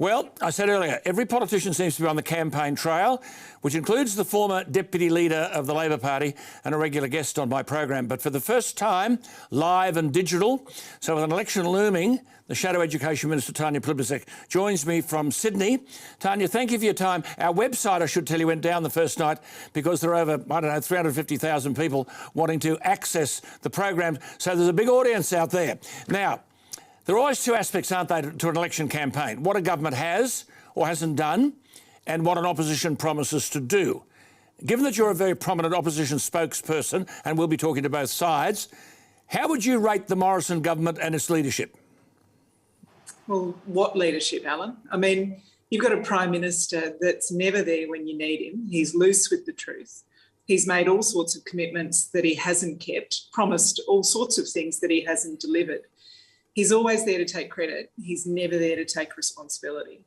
Well, I said earlier, every politician seems to be on the campaign trail, which includes the former deputy leader of the Labor Party and a regular guest on my program. But for the first time, live and digital, so with an election looming, the Shadow Education Minister, Tanya Plibersek, joins me from Sydney. Tanya, thank you for your time. Our website, I should tell you, went down the first night because there are over, 350,000 people wanting to access the program. So there's a big audience out there. Now, there are always two aspects, aren't they, to an election campaign? What a government has or hasn't done and what an opposition promises to do. Given that you're a very prominent opposition spokesperson and we'll be talking to both sides, how would you rate the Morrison government and its leadership? Well, what leadership, Alan? I mean, you've got a Prime Minister that's never there when you need him. He's loose with the truth. He's made all sorts of commitments that he hasn't kept, promised all sorts of things that he hasn't delivered. He's always there to take credit. He's never there to take responsibility.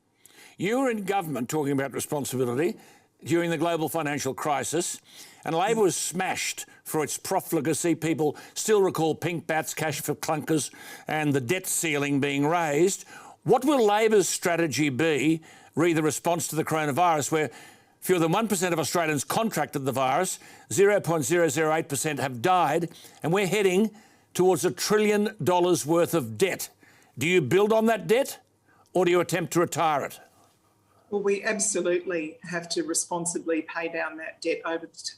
You were in government talking about responsibility during the global financial crisis, and Labor was smashed for its profligacy. People still recall pink bats, cash for clunkers, and the debt ceiling being raised. What will Labor's strategy be re the response to the coronavirus, where fewer than 1% of Australians contracted the virus, 0.008% have died, and we're heading towards $1 trillion worth of debt? Do you build on that debt or do you attempt to retire it? Well, we absolutely have to responsibly pay down that debt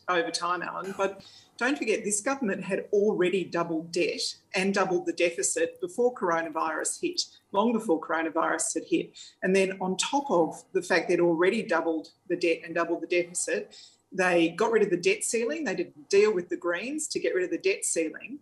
over time, Alan. But don't forget, this government had already doubled debt and doubled the deficit before coronavirus hit, long before coronavirus had hit. And then on top of the fact they'd already doubled the debt and doubled the deficit, they got rid of the debt ceiling. They did a deal with the Greens to get rid of the debt ceiling.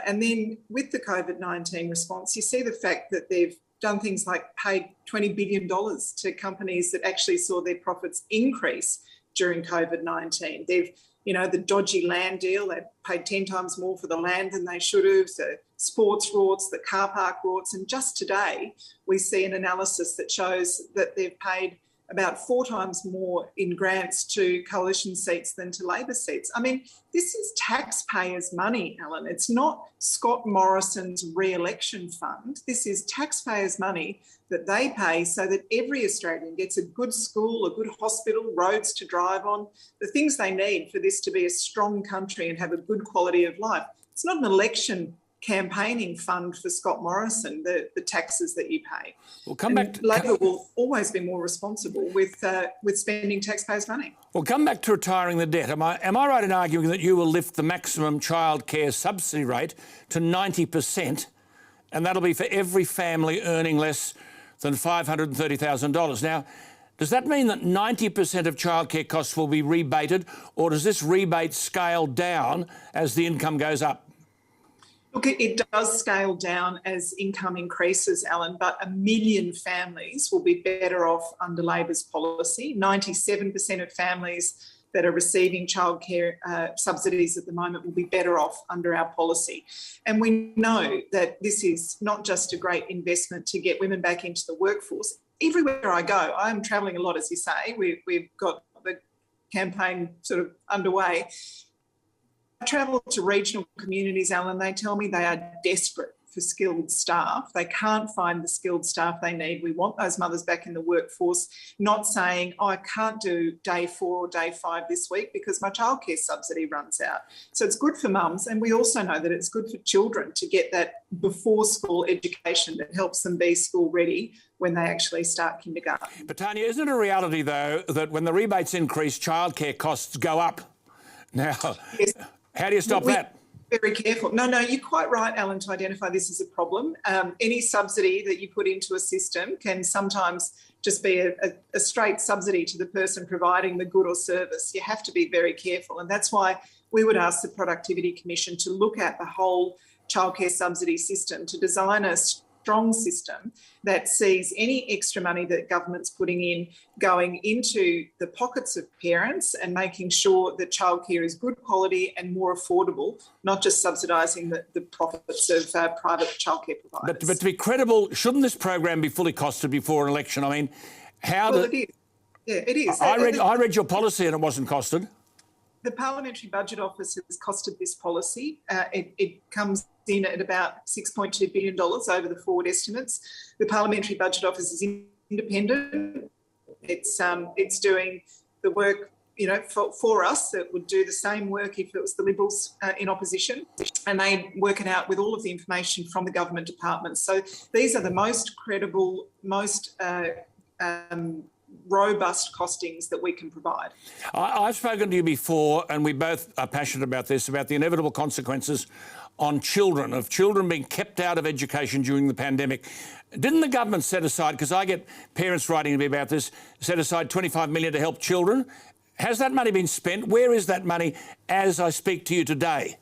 And then with the COVID-19 response, you see the fact that they've done things like paid $20 billion to companies that actually saw their profits increase during COVID-19. They've, the dodgy land deal, they paid 10 times more for the land than they should have, the sports rorts, the car park rorts. And just today, we see an analysis that shows that they've paid about 4 times more in grants to coalition seats than to Labor seats. I mean, this is taxpayers' money, Alan. It's not Scott Morrison's re-election fund. This is taxpayers' money that they pay so that every Australian gets a good school, a good hospital, roads to drive on, the things they need for this to be a strong country and have a good quality of life. It's not an election campaigning fund for Scott Morrison, the taxes that you pay. We'll come back to, Labor will always be more responsible with spending taxpayers' money. We'll come back to retiring the debt. Am I right in arguing that you will lift the maximum childcare subsidy rate to 90%, and that'll be for every family earning less than $530,000? Now, does that mean that 90% of childcare costs will be rebated, or does this rebate scale down as the income goes up? Look, it does scale down as income increases, Alan, but 1 million families will be better off under Labor's policy. 97% of families that are receiving childcare subsidies at the moment will be better off under our policy. And we know that this is not just a great investment to get women back into the workforce. Everywhere I go, I'm travelling a lot, as you say. We've got the campaign sort of underway. I travel to regional communities, Alan, they tell me they are desperate for skilled staff. They can't find the skilled staff they need. We want those mothers back in the workforce, not saying, I can't do day 4 or day 5 this week because my childcare subsidy runs out. So it's good for mums, and we also know that it's good for children to get that before school education that helps them be school ready when they actually start kindergarten. But Tanya, isn't it a reality though that when the rebates increase, childcare costs go up? Now, yes. How do you stop that? Very careful. No, you're quite right, Alan, to identify this as a problem. Any subsidy that you put into a system can sometimes just be a straight subsidy to the person providing the good or service. You have to be very careful. And that's why we would ask the Productivity Commission to look at the whole childcare subsidy system, to design a strong system that sees any extra money that government's putting in going into the pockets of parents and making sure that childcare is good quality and more affordable, not just subsidising the profits of private childcare providers. But to be credible, shouldn't this program be fully costed before an election? I mean, it is. Yeah, it is. I read your policy and it wasn't costed. The Parliamentary Budget Office has costed this policy. It comes in at about $6.2 billion over the forward estimates. The Parliamentary Budget Office is independent. It's doing the work, for us that would do the same work if it was the Liberals in opposition, and they work it out with all of the information from the government departments. So these are the most credible, most robust costings that we can provide. I've spoken to you before, and we both are passionate about this, about the inevitable consequences on children, of children being kept out of education during the pandemic. Didn't the government set aside, because I get parents writing to me about this, set aside $25 million to help children? Has that money been spent? Where is that money as I speak to you today?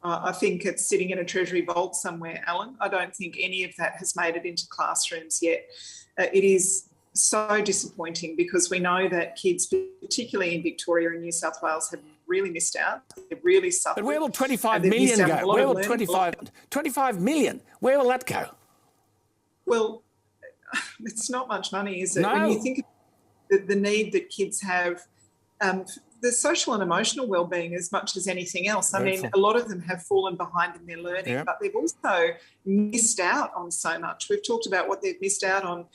I think it's sitting in a Treasury vault somewhere, Alan. I don't think any of that has made it into classrooms yet. It is so disappointing because we know that kids, particularly in Victoria and New South Wales, have really missed out. They've really suffered. But where will 25 million go? Where will 25 million? Where will that go? Well, it's not much money, is it? No. When you think of the need that kids have, the social and emotional well-being as much as anything else. I mean, a lot of them have fallen behind in their learning, but they've also missed out on so much. We've talked about what they've missed out on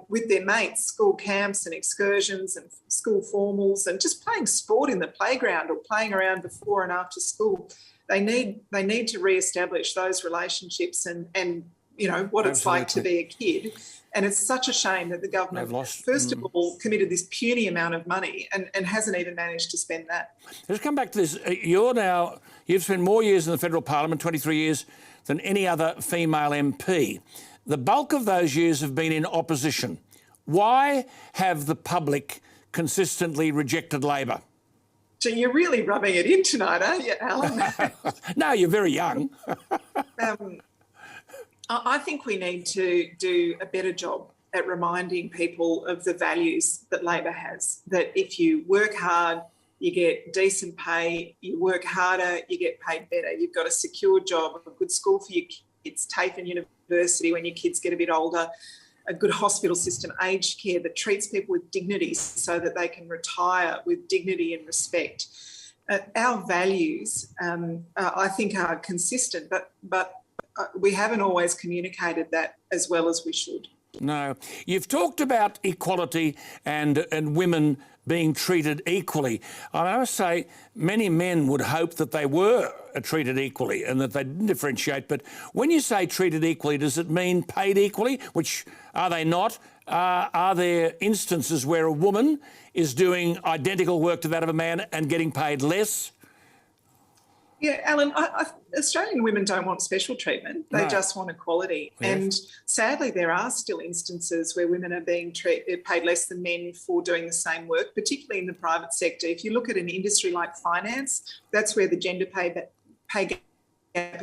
with their mates, school camps and excursions and school formals, and just playing sport in the playground or playing around before and after school. They need to re-establish those relationships and what it's like to be a kid. And it's such a shame that the government, first of all, committed this puny amount of money and hasn't even managed to spend that. Let's come back to this. You've spent more years in the federal parliament, 23 years, than any other female MP. The bulk of those years have been in opposition. Why have the public consistently rejected Labor? So you're really rubbing it in tonight, aren't you, Alan? No, you're very young. I think we need to do a better job at reminding people of the values that Labor has, that if you work hard, you get decent pay, you work harder, you get paid better. You've got a secure job, a good school for your kids, TAFE and university when your kids get a bit older, a good hospital system, aged care that treats people with dignity so that they can retire with dignity and respect. Our values, I think, are consistent, but we haven't always communicated that as well as we should. No. You've talked about equality and women being treated equally. I must say, many men would hope that they were treated equally and that they didn't differentiate. But when you say treated equally, does it mean paid equally? Which are they not? Are there instances where a woman is doing identical work to that of a man and getting paid less? Yeah, Alan, Australian women don't want special treatment. They just want equality. Yes. And sadly, there are still instances where women are being paid less than men for doing the same work, particularly in the private sector. If you look at an industry like finance, that's where the gender pay gap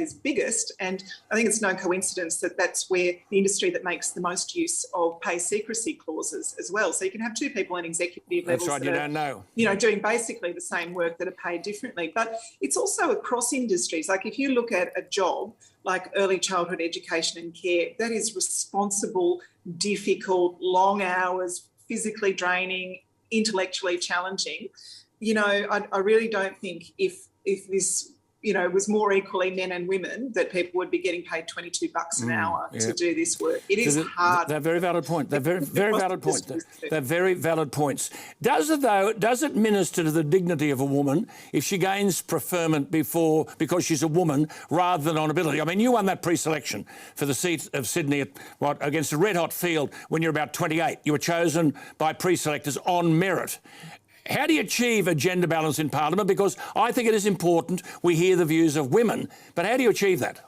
is biggest. And I think it's no coincidence that that's where the industry that makes the most use of pay secrecy clauses as well. So you can have two people in executive levels that you don't know, doing basically the same work that are paid differently. But it's also across industries. Like if you look at a job like early childhood education and care, that is responsible, difficult, long hours, physically draining, intellectually challenging. I really don't think if this was more equally men and women, that people would be getting paid $22 an hour to do this work. It is hard. They're very valid point. They're very valid points. They're very valid points. Does it minister to the dignity of a woman if she gains preferment because she's a woman rather than on ability? I mean, you won that pre-selection for the seat of Sydney against a red-hot field when you're about 28. You were chosen by pre-selectors on merit. How do you achieve a gender balance in Parliament? Because I think it is important we hear the views of women. But how do you achieve that?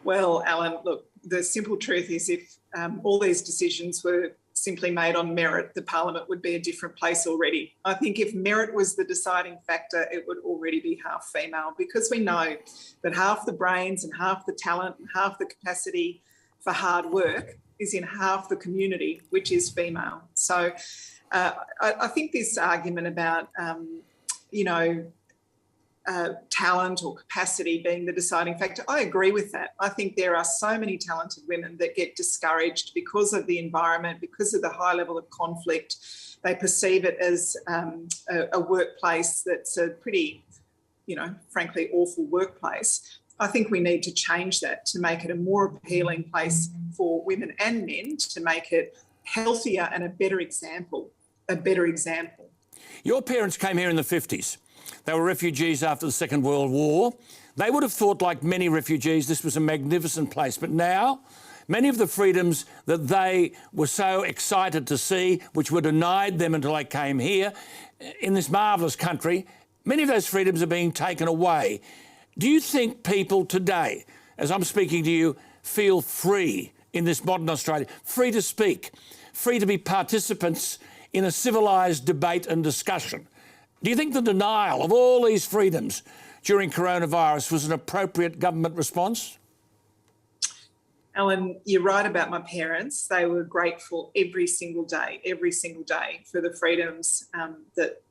Well, Alan, look, the simple truth is if all these decisions were simply made on merit, the Parliament would be a different place already. I think if merit was the deciding factor, it would already be half female, because we know that half the brains and half the talent and half the capacity for hard work is in half the community, which is female. So I think this argument about, talent or capacity being the deciding factor, I agree with that. I think there are so many talented women that get discouraged because of the environment, because of the high level of conflict. They perceive it as a workplace that's a pretty, frankly, awful workplace. I think we need to change that to make it a more appealing place for women and men, to make it healthier and a better example. Your parents came here in the 50s. They were refugees after the Second World War. They would have thought, like many refugees, this was a magnificent place. But now, many of the freedoms that they were so excited to see, which were denied them until they came here, in this marvellous country, many of those freedoms are being taken away. Do you think people today, as I'm speaking to you, feel free in this modern Australia, free to speak, free to be participants in a civilised debate and discussion? Do you think the denial of all these freedoms during coronavirus was an appropriate government response? Alan, you're right about my parents. They were grateful every single day for the freedoms that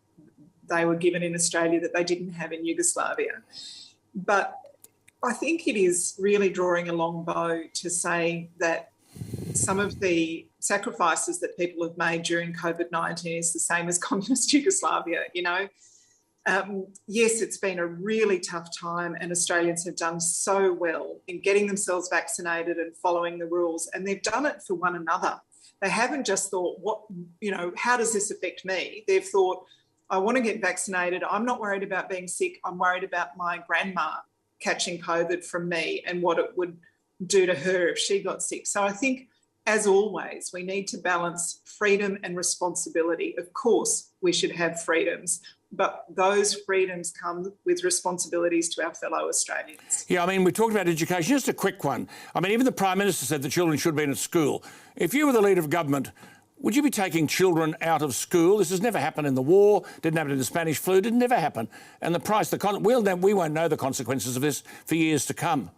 they were given in Australia that they didn't have in Yugoslavia. But I think it is really drawing a long bow to say that some of the sacrifices that people have made during COVID-19 is the same as communist Yugoslavia, you know. Yes, it's been a really tough time, and Australians have done so well in getting themselves vaccinated and following the rules, and they've done it for one another. They haven't just thought, how does this affect me? They've thought, I want to get vaccinated. I'm not worried about being sick. I'm worried about my grandma catching COVID from me and what it would do to her if she got sick. So I think, as always, we need to balance freedom and responsibility. Of course, we should have freedoms, but those freedoms come with responsibilities to our fellow Australians. Yeah, I mean, we talked about education. Just a quick one. I mean, even the Prime Minister said the children should be in at school. If you were the leader of government, would you be taking children out of school? This has never happened in the war, didn't happen in the Spanish flu, didn't never happen. And the price, we won't know the consequences of this for years to come.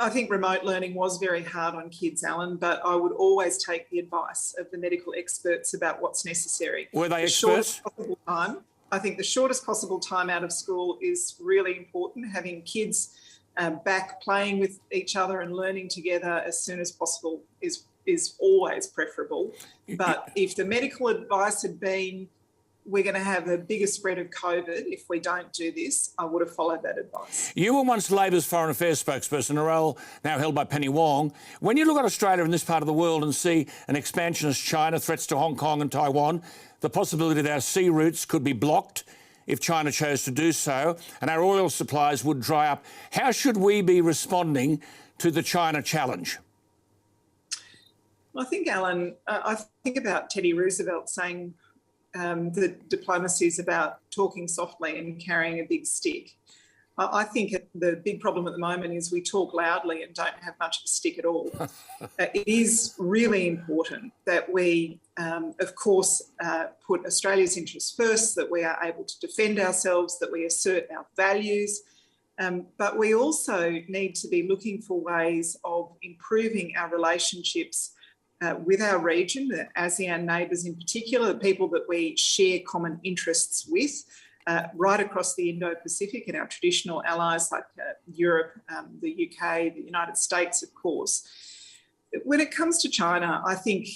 I think remote learning was very hard on kids, Alan, but I would always take the advice of the medical experts about what's necessary. Were they experts? I think the shortest possible time out of school is really important. Having kids back playing with each other and learning together as soon as possible is always preferable. But if the medical advice had been, we're going to have a bigger spread of COVID if we don't do this, I would have followed that advice. You were once Labor's foreign affairs spokesperson, a role now held by Penny Wong. When you look at Australia in this part of the world and see an expansionist China, threats to Hong Kong and Taiwan, the possibility that our sea routes could be blocked if China chose to do so, and our oil supplies would dry up, how should we be responding to the China challenge? Well, I think, Alan, I think about Teddy Roosevelt saying, that diplomacy is about talking softly and carrying a big stick. I think the big problem at the moment is we talk loudly and don't have much of a stick at all. It is really important that we, of course, put Australia's interests first, that we are able to defend ourselves, that we assert our values, but we also need to be looking for ways of improving our relationships with our region, the ASEAN neighbours in particular, the people that we share common interests with, right across the Indo-Pacific, and our traditional allies like Europe, the UK, the United States, of course. When it comes to China, I think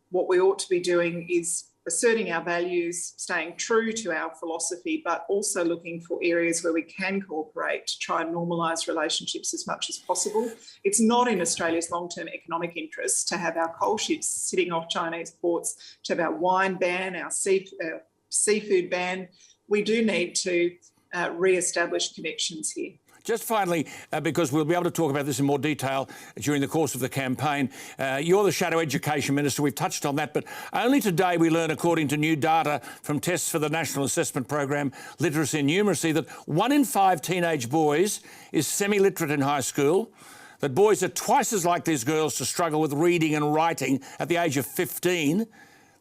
what we ought to be doing is asserting our values, staying true to our philosophy, but also looking for areas where we can cooperate to try and normalise relationships as much as possible. It's not in Australia's long-term economic interests to have our coal ships sitting off Chinese ports, to have our wine ban, our seafood ban. We do need to re-establish connections here. Just finally, because we'll be able to talk about this in more detail during the course of the campaign, you're the Shadow Education Minister. We've touched on that, but only today we learn, according to new data from tests for the National Assessment Program, Literacy and Numeracy, that 1 in 5 teenage boys is semi-literate in high school, that boys are twice as likely as girls to struggle with reading and writing at the age of 15,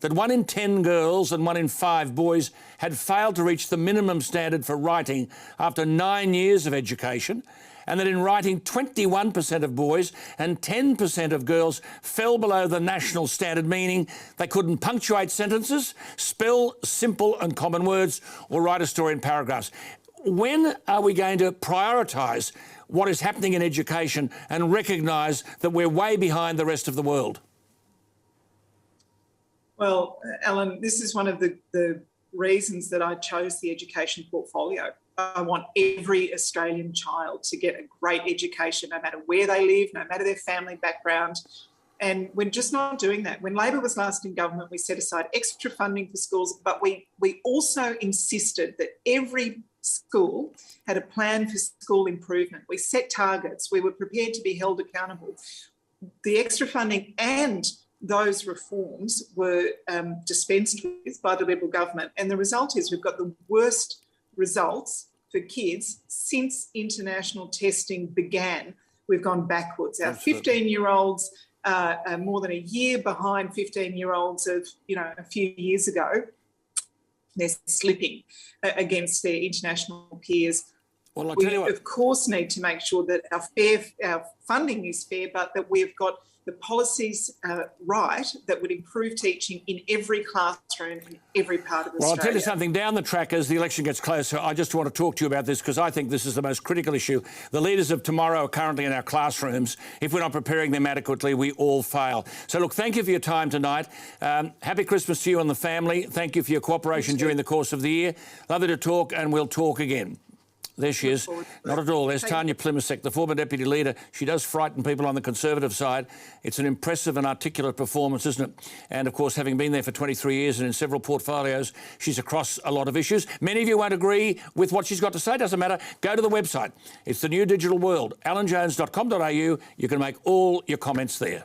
that 1 in 10 girls and 1 in 5 boys had failed to reach the minimum standard for writing after 9 years of education, and that in writing 21% of boys and 10% of girls fell below the national standard, meaning they couldn't punctuate sentences, spell simple and common words, or write a story in paragraphs. When are we going to prioritise what is happening in education and recognise that we're way behind the rest of the world? Well, Alan, this is one of the reasons that I chose the education portfolio. I want every Australian child to get a great education, no matter where they live, no matter their family background. And we're just not doing that. When Labor was last in government, we set aside extra funding for schools, but we also insisted that every school had a plan for school improvement. We set targets. We were prepared to be held accountable. The extra funding and those reforms were dispensed with by the Liberal government. And the result is we've got the worst results for kids since international testing began. We've gone backwards. Our 15-year-olds are more than a year behind 15-year-olds of, a few years ago. They're slipping against their international peers. Well, I'll tell you what, of course, need to make sure that our funding is fair, but that we've got the policies right that would improve teaching in every classroom in every part of Australia. Well, I'll tell you something. Down the track, as the election gets closer, I just want to talk to you about this because I think this is the most critical issue. The leaders of tomorrow are currently in our classrooms. If we're not preparing them adequately, we all fail. So, look, thank you for your time tonight. Happy Christmas to you and the family. Thank you for your cooperation during the course of the year. Lovely to talk, and we'll talk again. There she is. Not at all. There's Tanya Plibersek, the former Deputy Leader. She does frighten people on the Conservative side. It's an impressive and articulate performance, isn't it? And, of course, having been there for 23 years and in several portfolios, she's across a lot of issues. Many of you won't agree with what she's got to say. Doesn't matter. Go to the website. It's the new digital world, alanjones.com.au. You can make all your comments there.